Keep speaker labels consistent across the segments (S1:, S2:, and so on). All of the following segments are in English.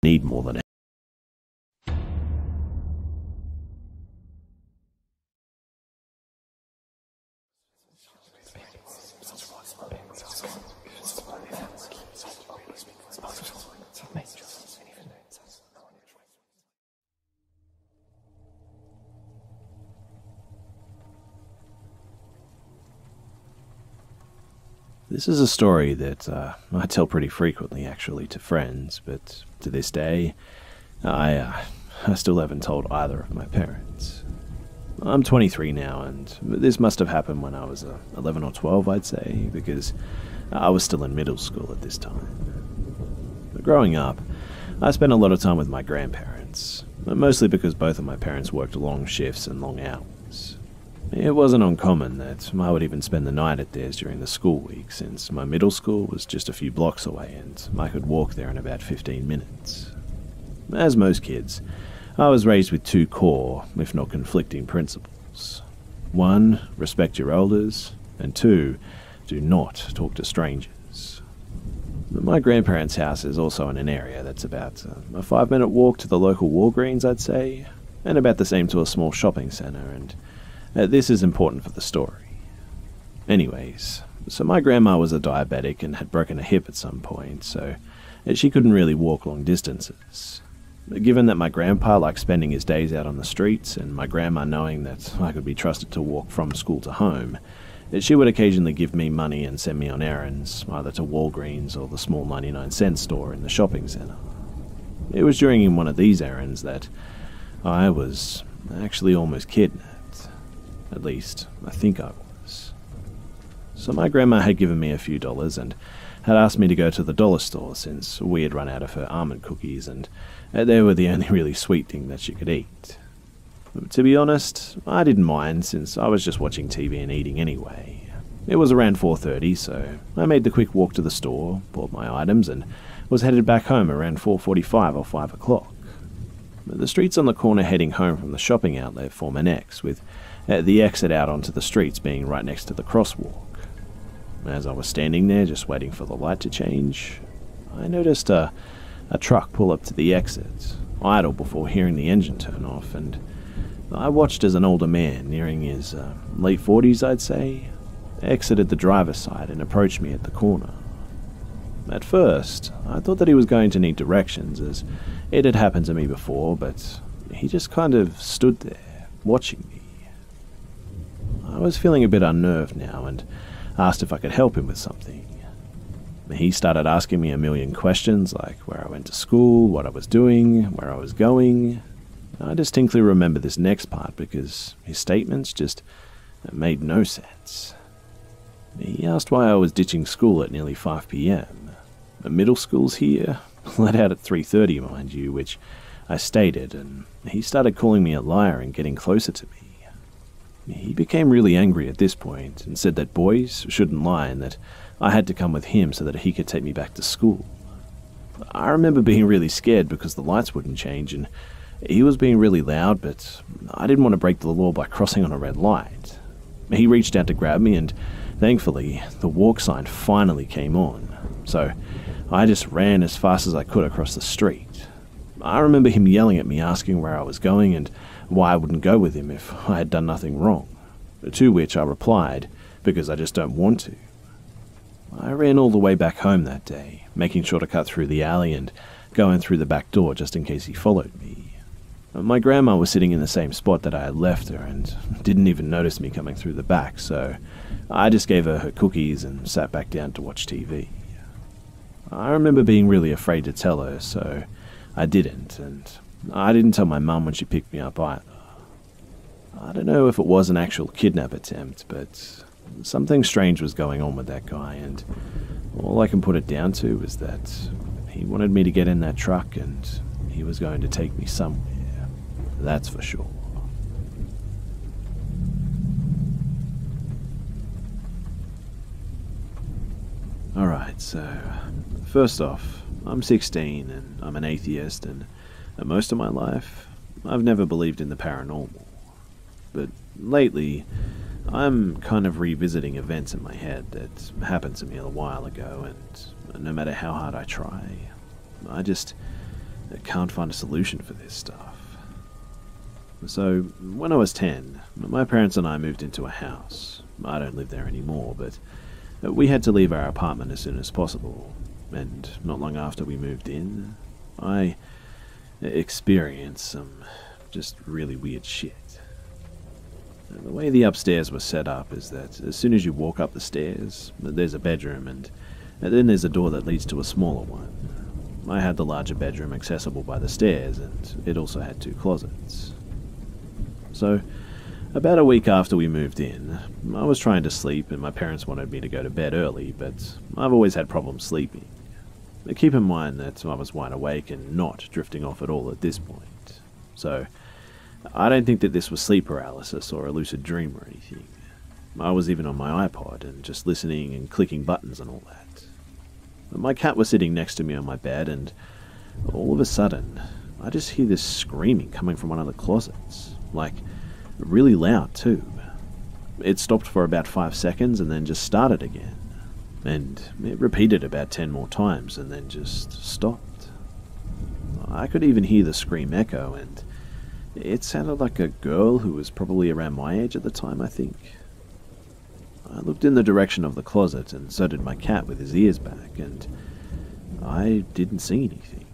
S1: need more than This is a story that I tell pretty frequently, actually, to friends, but to this day, I still haven't told either of my parents. I'm 23 now, and this must have happened when I was 11 or 12, I'd say, because I was still in middle school at this time. But growing up, I spent a lot of time with my grandparents, mostly because both of my parents worked long shifts and long hours. It wasn't uncommon that I would even spend the night at theirs during the school week, since my middle school was just a few blocks away and I could walk there in about 15 minutes. As most kids, I was raised with two core, if not conflicting, principles. One, respect your elders, and two, do not talk to strangers. My grandparents' house is also in an area that's about a 5-minute walk to the local Walgreens, I'd say, and about the same to a small shopping centre, and this is important for the story. Anyways, so my grandma was a diabetic and had broken a hip at some point, so she couldn't really walk long distances. Given that my grandpa liked spending his days out on the streets, and my grandma knowing that I could be trusted to walk from school to home, she would occasionally give me money and send me on errands, either to Walgreens or the small 99-cent store in the shopping centre. It was during one of these errands that I was actually almost kidnapped. At least, I think I was. So my grandma had given me a few dollars and had asked me to go to the dollar store since we had run out of her almond cookies and they were the only really sweet thing that she could eat. But to be honest, I didn't mind since I was just watching TV and eating anyway. It was around 4:30, so I made the quick walk to the store, bought my items, and was headed back home around 4:45 or 5 o'clock. The streets on the corner heading home from the shopping outlet form an X, with the exit out onto the streets being right next to the crosswalk. As I was standing there just waiting for the light to change, I noticed a truck pull up to the exit, idle before hearing the engine turn off, and I watched as an older man, nearing his late 40s I'd say, exited the driver's side and approached me at the corner. At first, I thought that he was going to need directions, as it had happened to me before, but he just kind of stood there, watching me. I was feeling a bit unnerved now and asked if I could help him with something. He started asking me a million questions, like where I went to school, what I was doing, where I was going. I distinctly remember this next part because his statements just made no sense. He asked why I was ditching school at nearly 5 p.m. Middle school's here, let out at 3:30, mind you, which I stated, and he started calling me a liar and getting closer to me. He became really angry at this point and said that boys shouldn't lie and that I had to come with him so that he could take me back to school. I remember being really scared because the lights wouldn't change and he was being really loud, but I didn't want to break the law by crossing on a red light. He reached out to grab me and thankfully the walk sign finally came on, so I just ran as fast as I could across the street. I remember him yelling at me asking where I was going and why I wouldn't go with him if I had done nothing wrong, to which I replied, because I just don't want to. I ran all the way back home that day, making sure to cut through the alley and go in through the back door just in case he followed me. My grandma was sitting in the same spot that I had left her and didn't even notice me coming through the back, so I just gave her cookies and sat back down to watch TV. I remember being really afraid to tell her, so I didn't, and I didn't tell my mum when she picked me up either. I don't know if it was an actual kidnap attempt, but something strange was going on with that guy, and all I can put it down to is that he wanted me to get in that truck and he was going to take me somewhere. That's for sure. Alright, so first off, I'm 16 and I'm an atheist, and most of my life I've never believed in the paranormal. But lately, I'm kind of revisiting events in my head that happened to me a while ago, and no matter how hard I try, I can't find a solution for this stuff. So, when I was 10, my parents and I moved into a house. I don't live there anymore, but we had to leave our apartment as soon as possible. And not long after we moved in, I experienced some just really weird shit. The way the upstairs was set up is that as soon as you walk up the stairs, there's a bedroom, and then there's a door that leads to a smaller one. I had the larger bedroom accessible by the stairs, and it also had 2 closets. So, about a week after we moved in, I was trying to sleep and my parents wanted me to go to bed early, but I've always had problems sleeping. Keep in mind that I was wide awake and not drifting off at all at this point. So, I don't think that this was sleep paralysis or a lucid dream or anything. I was even on my iPod and just listening and clicking buttons and all that. My cat was sitting next to me on my bed, and all of a sudden, I just hear this screaming coming from one of the closets. Like, really loud too. It stopped for about 5 seconds and then just started again. And it repeated about 10 more times and then just stopped. I could even hear the scream echo, and it sounded like a girl who was probably around my age at the time, I think. I looked in the direction of the closet, and so did my cat with his ears back, and I didn't see anything.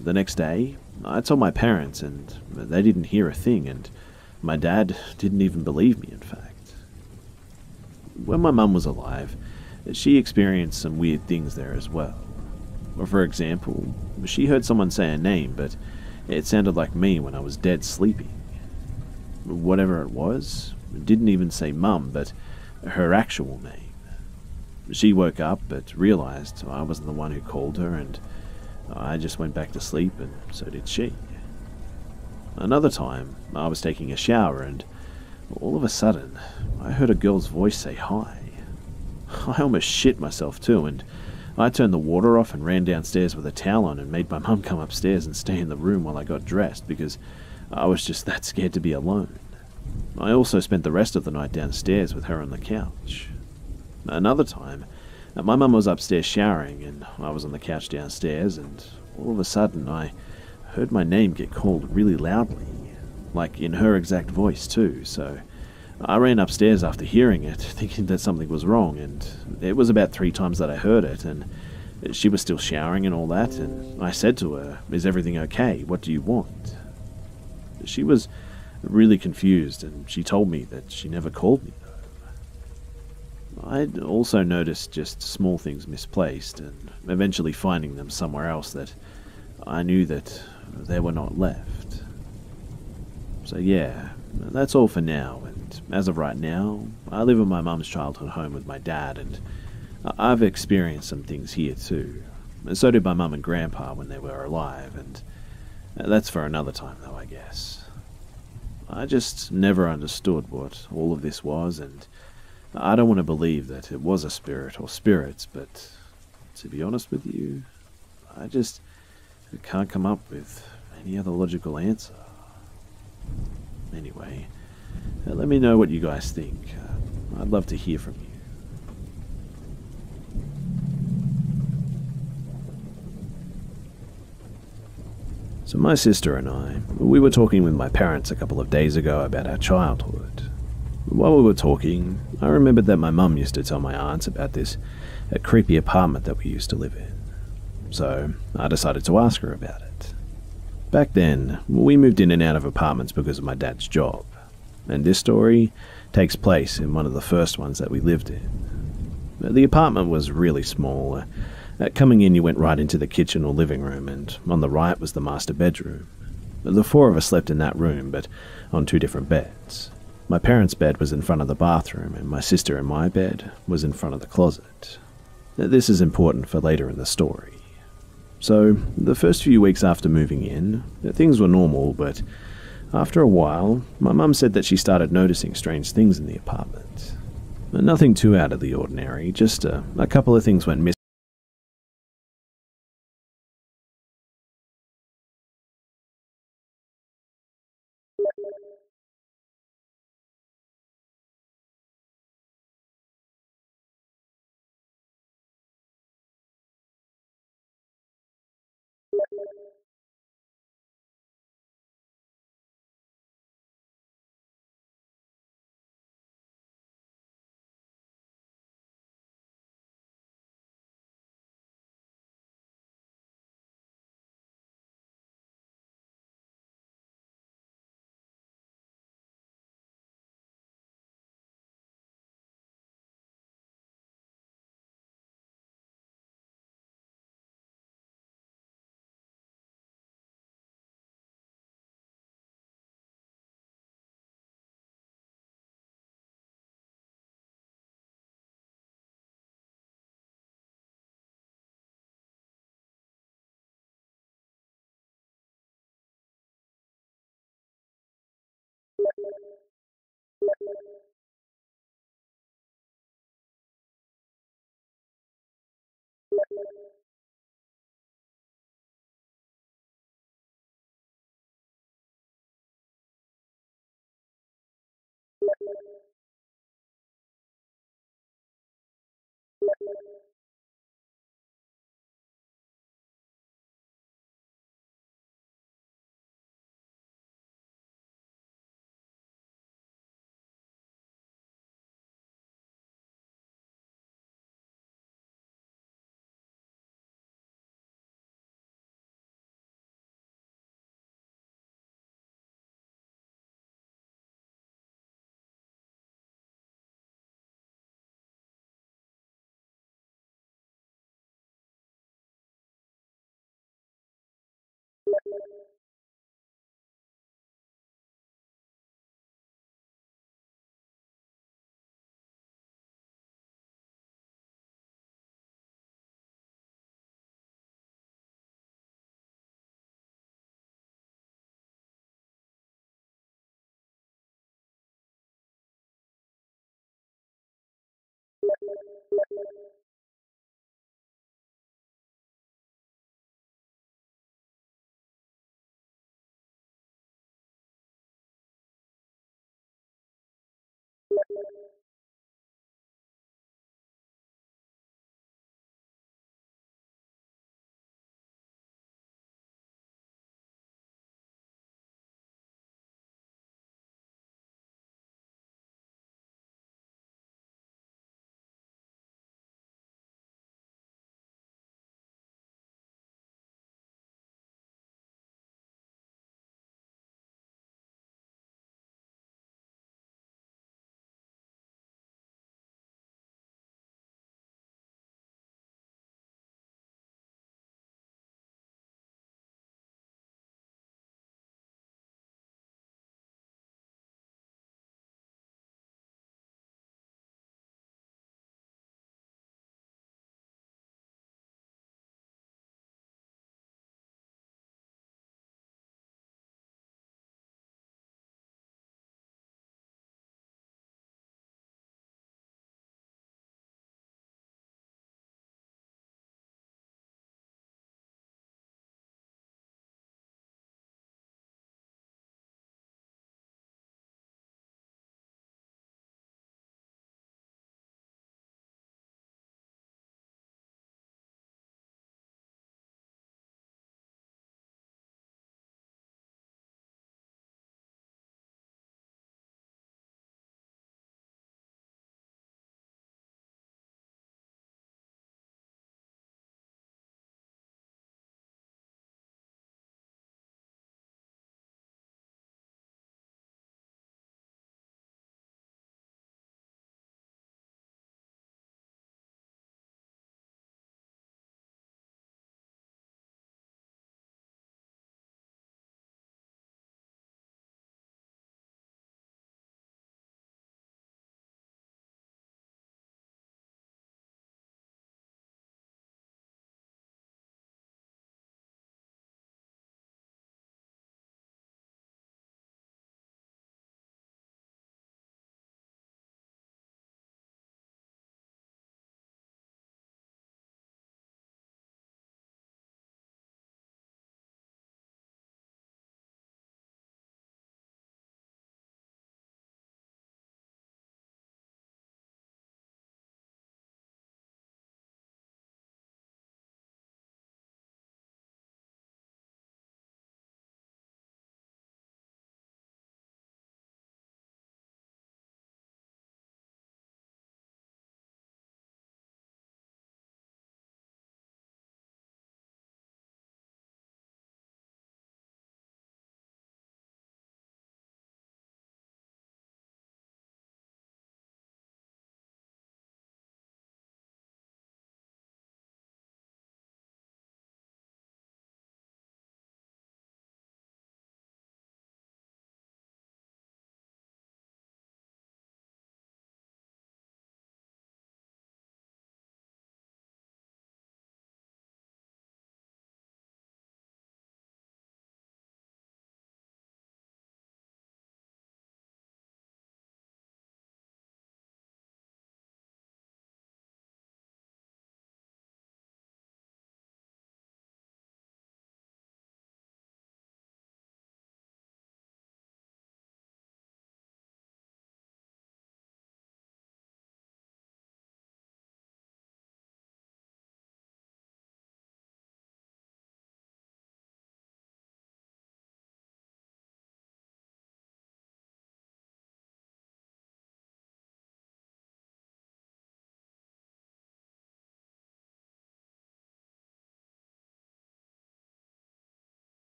S1: The next day, I told my parents, and they didn't hear a thing, and my dad didn't even believe me, in fact. When my mum was alive, she experienced some weird things there as well. For example, she heard someone say a name, but it sounded like me when I was dead sleeping. Whatever it was, didn't even say Mum, but her actual name. She woke up, but realized I wasn't the one who called her, and I just went back to sleep, and so did she. Another time, I was taking a shower, and all of a sudden, I heard a girl's voice say hi. I almost shit myself too, and I turned the water off and ran downstairs with a towel on and made my mum come upstairs and stay in the room while I got dressed because I was just that scared to be alone. I also spent the rest of the night downstairs with her on the couch. Another time, my mum was upstairs showering and I was on the couch downstairs, and all of a sudden I heard my name get called really loudly, like in her exact voice too, so I ran upstairs after hearing it, thinking that something was wrong, and it was about 3 times that I heard it, and she was still showering and all that, and I said to her, "Is everything okay? What do you want?" She was really confused, and she told me that she never called me though. I'd also noticed just small things misplaced, and eventually finding them somewhere else that I knew that they were not left. So yeah, that's all for now, and as of right now, I live in my mum's childhood home with my dad, and I've experienced some things here too. And so did my mum and grandpa when they were alive, and that's for another time though, I guess. I just never understood what all of this was, and I don't want to believe that it was a spirit or spirits, but to be honest with you, I just can't come up with any other logical answer. Anyway, let me know what you guys think. I'd love to hear from you. So my sister and I, we were talking with my parents a couple of days ago about our childhood. While we were talking, I remembered that my mum used to tell my aunts about this creepy apartment that we used to live in. So I decided to ask her about it. Back then, we moved in and out of apartments because of my dad's job, and this story takes place in one of the first ones that we lived in. The apartment was really small. Coming in, you went right into the kitchen or living room, and on the right was the master bedroom. The 4 of us slept in that room, but on 2 different beds. My parents' bed was in front of the bathroom, and my sister and my bed was in front of the closet. This is important for later in the story. So, the first few weeks after moving in, things were normal, but after a while, my mum said that she started noticing strange things in the apartment. Nothing too out of the ordinary, just a couple of things went missing.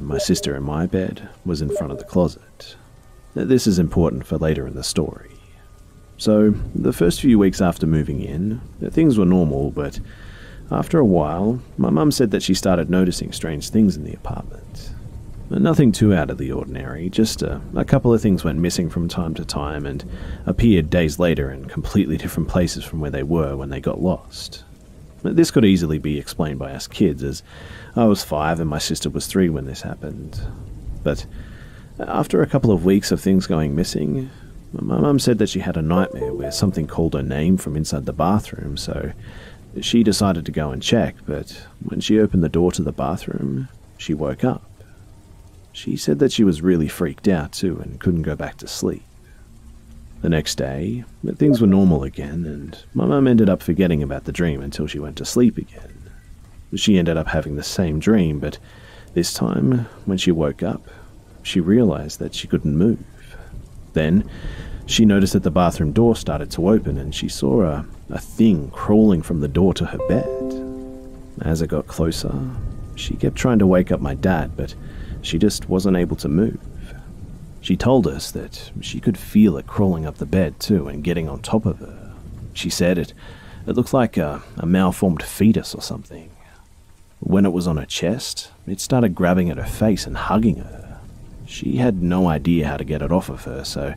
S1: my sister and my bed was in front of the closet. This is important for later in the story. So, the first few weeks after moving in, things were normal, but after a while, my mum said that she started noticing strange things in the apartment. Nothing too out of the ordinary, just a couple of things went missing from time to time and appeared days later in completely different places from where they were when they got lost. This could easily be explained by us kids, as I was 5 and my sister was 3 when this happened. But after a couple of weeks of things going missing, my mum said that she had a nightmare where something called her name from inside the bathroom, so she decided to go and check, but when she opened the door to the bathroom, she woke up. She said that she was really freaked out too and couldn't go back to sleep. The next day, things were normal again, and my mum ended up forgetting about the dream until she went to sleep again. She ended up having the same dream, but this time, when she woke up, she realized that she couldn't move. Then, she noticed that the bathroom door started to open and she saw a thing crawling from the door to her bed. As it got closer, she kept trying to wake up my dad, but she just wasn't able to move. She told us that she could feel it crawling up the bed too and getting on top of her. She said it looked like a malformed fetus or something. When it was on her chest, it started grabbing at her face and hugging her. She had no idea how to get it off of her, so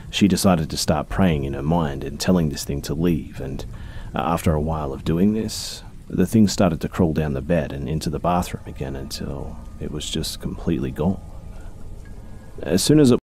S1: she decided to start praying in her mind and telling this thing to leave, and after a while of doing this, the thing started to crawl down the bed and into the bathroom again until it was just completely gone. As soon as it